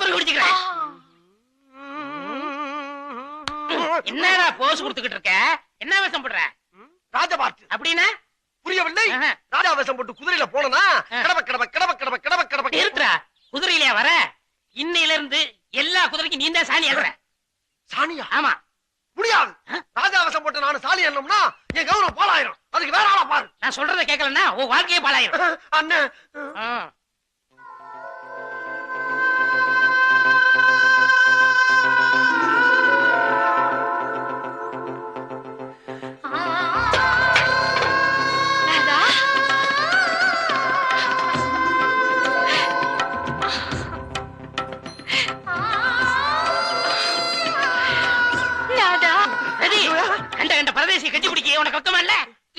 குறுக்கு குடிச்சுக்கிறேன். என்னடா போஸ் கொடுத்துக்கிட்டு இருக்க? என்ன வேஷம் போடுற? ராஜபாட்டு அப்படின்னா புரியவில்லை. ராஜா வேஷம் போட்டு குதிரையில போனா கடவ கடவ கடவ கடவ கடவ கடவ இருத்துறா. குதிரையிலே வர இன்னையில இருந்து எல்லா குதிரைக்கும் நீ தான் சாணி ஆடுற. சாணியா? ஆமா. முடியாது. ராஜா வேஷம் போட்டு நானும் சாணி ஆடணும்னா என் கௌரவம் பாழாயிரும். அதுக்கு வேற ஆளா பாரு. நான் சொல்றத கேட்கலன்னா உன் வாழ்க்கையே பாழாயிரும். அண்ணன் கட்டி பிடிக்க உனக்கு வெக்கமா இல்ல?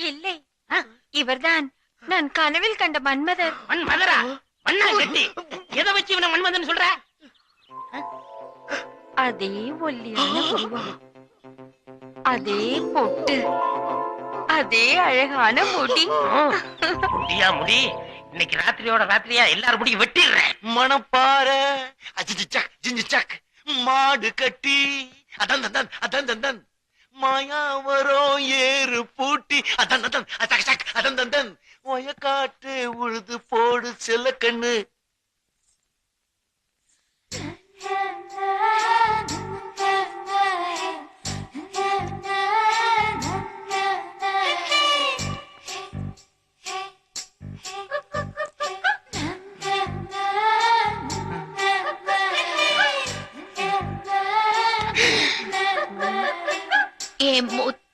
இல்லை, இவர்தான் நான் கனவில் கண்ட மன்மதர். மன்மதரா? மண்ணா கட்டி எதை வச்சு இவனை மன்மதன் சொல்ற? அதே ஒல்லியான உருவம், அதே பொட்டு, அதே அழகான முடி. முடியா முடி? இன்னைக்கு ராத்திரியோட ராத்திரியா எல்லாரும் முடியும் வெட்டிடுறேன். மணப்பாற ஜிஞ்சக் மாடு கட்டி அதான் தந்தன் அதான் தந்தன் மாயாவரோ ஏறு பூட்டி அதான் தந்தன் அதான் தந்தன் ஒயக்காட்டு உழுது போடு செல்ல கண்ணு. என் முத்து